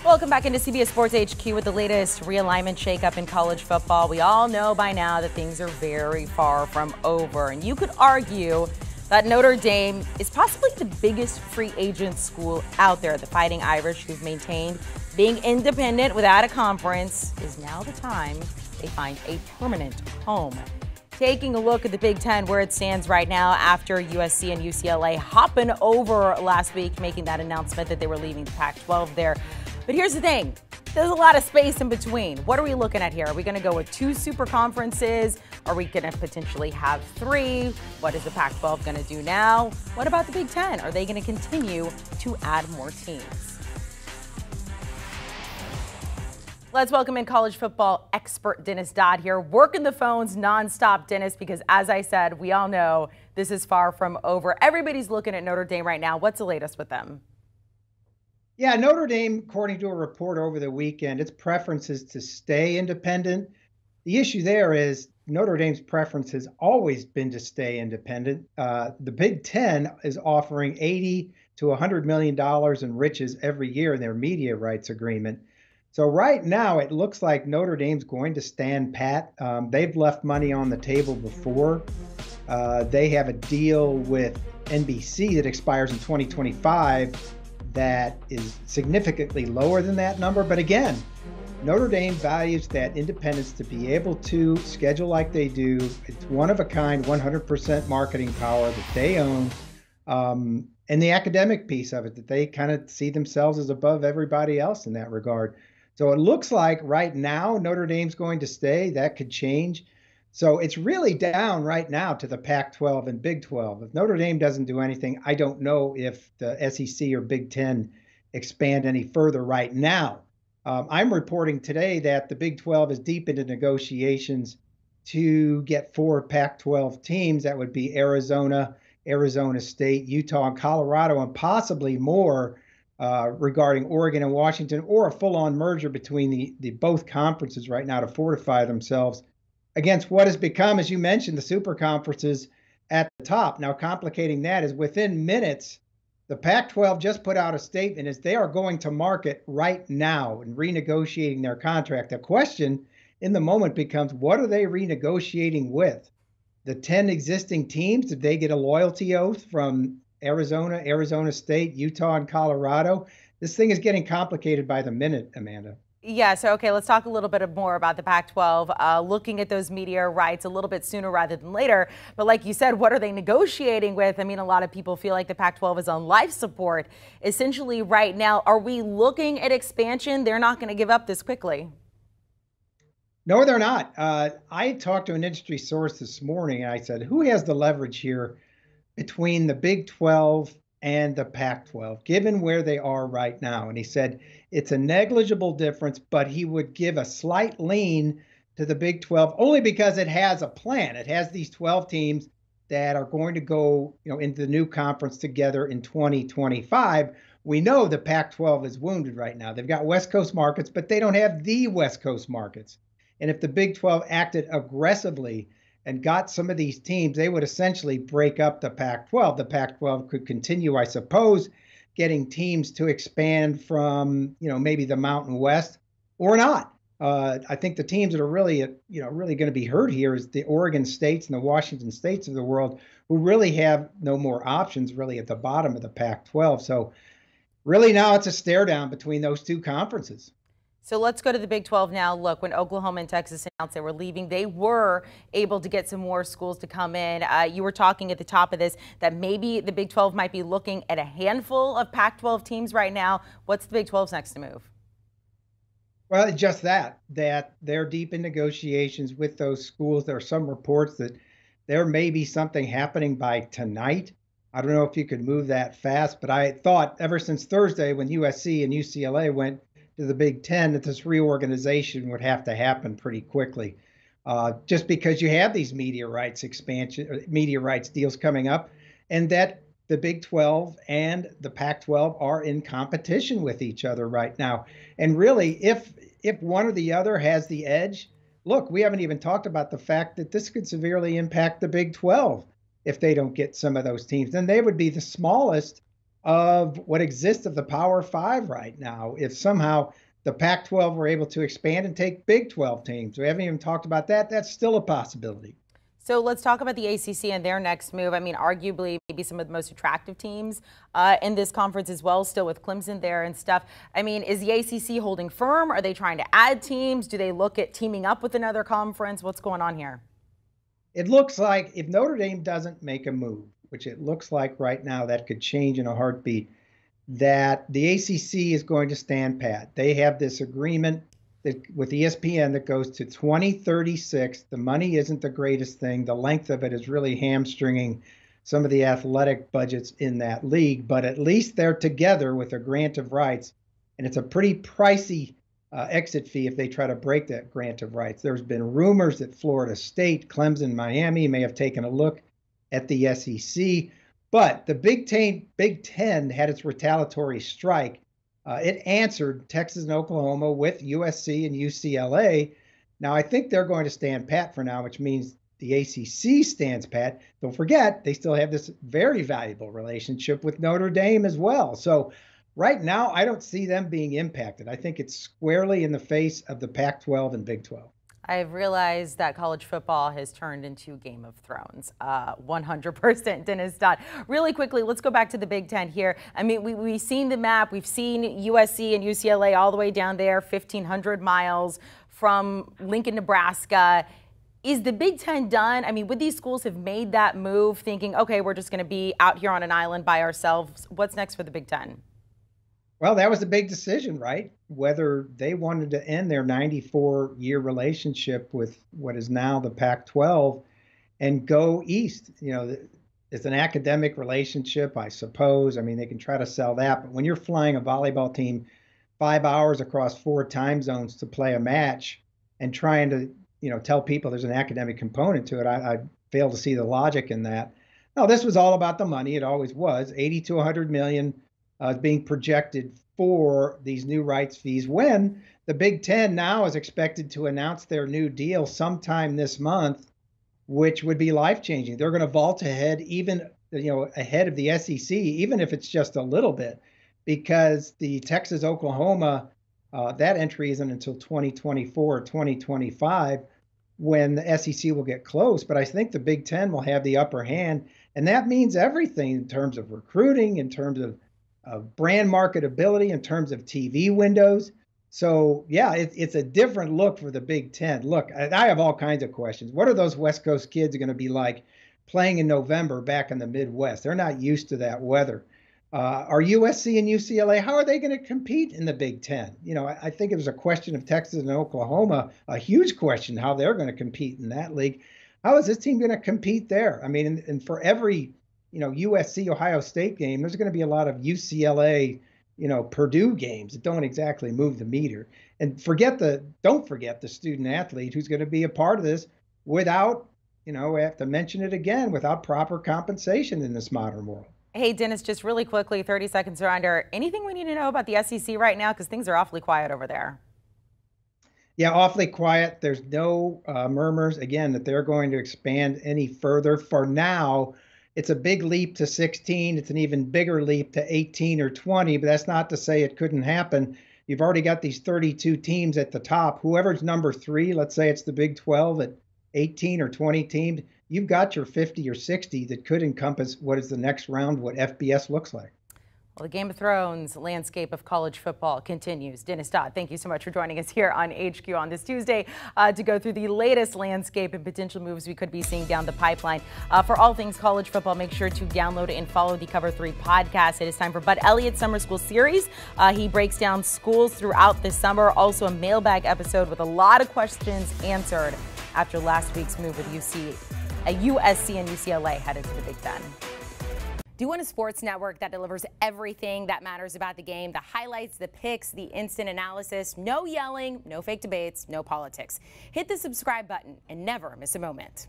Welcome back into CBS Sports HQ with the latest realignment shakeup in college football. We all know by now that things are very far from over, and you could argue that Notre Dame is possibly the biggest free agent school out there. The Fighting Irish, who've maintained being independent without a conference, is now the time they find a permanent home. Taking a look at the Big Ten, where it stands right now after USC and UCLA hopping over last week, making that announcement that they were leaving the Pac-12 there. But here's the thing. There's a lot of space in between. What are we looking at here? Are we going to go with 2 super conferences? Are we going to potentially have 3? What is the Pac-12 going to do now? What about the Big Ten? Are they going to continue to add more teams? Let's welcome in college football expert Dennis Dodd here, working the phones nonstop, Dennis, because as I said, we all know this is far from over. Everybody's looking at Notre Dame right now. What's the latest with them? Yeah, Notre Dame, according to a report over the weekend, its preference is to stay independent. The issue there is Notre Dame's preference has always been to stay independent. The Big Ten is offering $80 to $100 million in riches every year in their media rights agreement. So right now, it looks like Notre Dame's going to stand pat. They've left money on the table before. They have a deal with NBC that expires in 2025 that is significantly lower than that number. But again, Notre Dame values that independence to be able to schedule like they do. It's one of a kind, 100% marketing power that they own. And the academic piece of it, that they kind of see themselves as above everybody else in that regard. So it looks like right now Notre Dame's going to stay. That could change. So it's really down right now to the Pac-12 and Big 12. If Notre Dame doesn't do anything, I don't know if the SEC or Big 10 expand any further right now. I'm reporting today that the Big 12 is deep into negotiations to get 4 Pac-12 teams. That would be Arizona, Arizona State, Utah, and Colorado, and possibly more regarding Oregon and Washington, or a full-on merger between the both conferences right now to fortify themselves against what has become, as you mentioned, the super conferences at the top. Now, complicating that is within minutes, the Pac-12 just put out a statement as they are going to market right now and renegotiating their contract. The question in the moment becomes, what are they renegotiating with? The 10 existing teams, did they get a loyalty oath from Arizona, Arizona State, Utah, and Colorado? This thing is getting complicated by the minute, Amanda. Yeah, so okay, let's talk a little bit more about the Pac-12, looking at those media rights a little bit sooner rather than later. But like you said, what are they negotiating with? I mean, a lot of people feel like the Pac-12 is on life support essentially right now. Are we looking at expansion? They're not going to give up this quickly. No, they're not. I talked to an industry source this morning, and I said, who has the leverage here between the Big 12 and the Pac-12, given where they are right now? And he said it's a negligible difference, but he would give a slight lean to the Big 12 only because it has a plan. It has these 12 teams that are going to go, into the new conference together in 2025. We know the Pac-12 is wounded right now. They've got West Coast markets, but they don't have the West Coast markets. And if the Big 12 acted aggressively and got some of these teams, they would essentially break up the Pac-12. The Pac-12 could continue, I suppose, getting teams to expand from, maybe the Mountain West or not. I think the teams that are really going to be hurt here is the Oregon States and the Washington States of the world, who really have no more options really at the bottom of the Pac-12. So really now it's a stare down between those two conferences. So let's go to the Big 12 now. Look, when Oklahoma and Texas announced they were leaving, they were able to get some more schools to come in. You were talking at the top of this that maybe the Big 12 might be looking at a handful of Pac-12 teams right now. What's the Big 12's next move? Well, it's just that they're deep in negotiations with those schools. There are some reports that there may be something happening by tonight. I don't know if you could move that fast, but I thought ever since Thursday when USC and UCLA went to the Big Ten that this reorganization would have to happen pretty quickly, just because you have these media rights deals coming up, and that the Big 12 and the Pac-12 are in competition with each other right now. And really, if one or the other has the edge, look, we haven't even talked about the fact that this could severely impact the Big 12 if they don't get some of those teams. Then they would be the smallest of what exists of the Power Five right now. If somehow the Pac-12 were able to expand and take Big 12 teams, we haven't even talked about that. That's still a possibility. So let's talk about the ACC and their next move. I mean, arguably maybe some of the most attractive teams in this conference as well, still with Clemson there and stuff. I mean, is the ACC holding firm? Are they trying to add teams? Do they look at teaming up with another conference? What's going on here? It looks like if Notre Dame doesn't make a move, which it looks like right now that could change in a heartbeat, that the ACC is going to stand pat. They have this agreement with ESPN that goes to 2036. The money isn't the greatest thing. The length of it is really hamstringing some of the athletic budgets in that league, but at least they're together with a grant of rights. And it's a pretty pricey exit fee if they try to break that grant of rights. There's been rumors that Florida State, Clemson, Miami may have taken a look at the SEC, but the Big Ten had its retaliatory strike. It answered Texas and Oklahoma with USC and UCLA. Now, I think they're going to stand pat for now, which means the ACC stands pat. Don't forget, they still have this very valuable relationship with Notre Dame as well. So right now, I don't see them being impacted. I think it's squarely in the face of the Pac-12 and Big 12. I've realized that college football has turned into Game of Thrones, 100%. Dennis Dodd. Really quickly, let's go back to the Big Ten here. I mean, we've seen the map. We've seen USC and UCLA all the way down there, 1,500 miles from Lincoln, Nebraska. Is the Big Ten done? I mean, would these schools have made that move thinking, okay, we're just going to be out here on an island by ourselves? What's next for the Big Ten? Well, that was a big decision, right? Whether they wanted to end their 94-year relationship with what is now the Pac-12 and go east. You know, it's an academic relationship, I suppose. I mean, they can try to sell that. But when you're flying a volleyball team 5 hours across 4 time zones to play a match and trying to, tell people there's an academic component to it, I fail to see the logic in that. No, this was all about the money. It always was. 80 to 100 million being projected for these new rights fees, when the Big Ten now is expected to announce their new deal sometime this month, which would be life-changing. They're going to vault ahead, even ahead of the SEC, even if it's just a little bit, because the Texas-Oklahoma, that entry isn't until 2024 or 2025, when the SEC will get close. But I think the Big Ten will have the upper hand, and that means everything in terms of recruiting, in terms of brand marketability, in terms of TV windows. So, yeah, it's a different look for the Big Ten. Look, I have all kinds of questions. What are those West Coast kids going to be like playing in November back in the Midwest? They're not used to that weather. Are USC and UCLA, how are they going to compete in the Big Ten? I think it was a question of Texas and Oklahoma, a huge question, how they're going to compete in that league. How is this team going to compete there? I mean, and for every USC Ohio State game, there's going to be a lot of UCLA, Purdue games that don't exactly move the meter. And don't forget the student athlete who's going to be a part of this without, I have to mention it again, without proper compensation in this modern world. Hey, Dennis, just really quickly, 30 seconds around. Anything we need to know about the SEC right now? Because things are awfully quiet over there. Yeah, awfully quiet. There's no murmurs, again, that they're going to expand any further. For now, it's a big leap to 16. It's an even bigger leap to 18 or 20, but that's not to say it couldn't happen. You've already got these 32 teams at the top. Whoever's number 3, let's say it's the Big 12 at 18 or 20 teams, you've got your 50 or 60 that could encompass what is the next round, what FBS looks like. Well, the Game of Thrones landscape of college football continues. Dennis Dodd, thank you so much for joining us here on HQ on this Tuesday to go through the latest landscape and potential moves we could be seeing down the pipeline. For all things college football, make sure to download and follow the Cover 3 podcast. It is time for Bud Elliott's Summer School Series. He breaks down schools throughout the summer. Also a mailbag episode with a lot of questions answered after last week's move with USC and UCLA headed to the Big Ten. Do you want a sports network that delivers everything that matters about the game? The highlights, the picks, the instant analysis, no yelling, no fake debates, no politics. Hit the subscribe button and never miss a moment.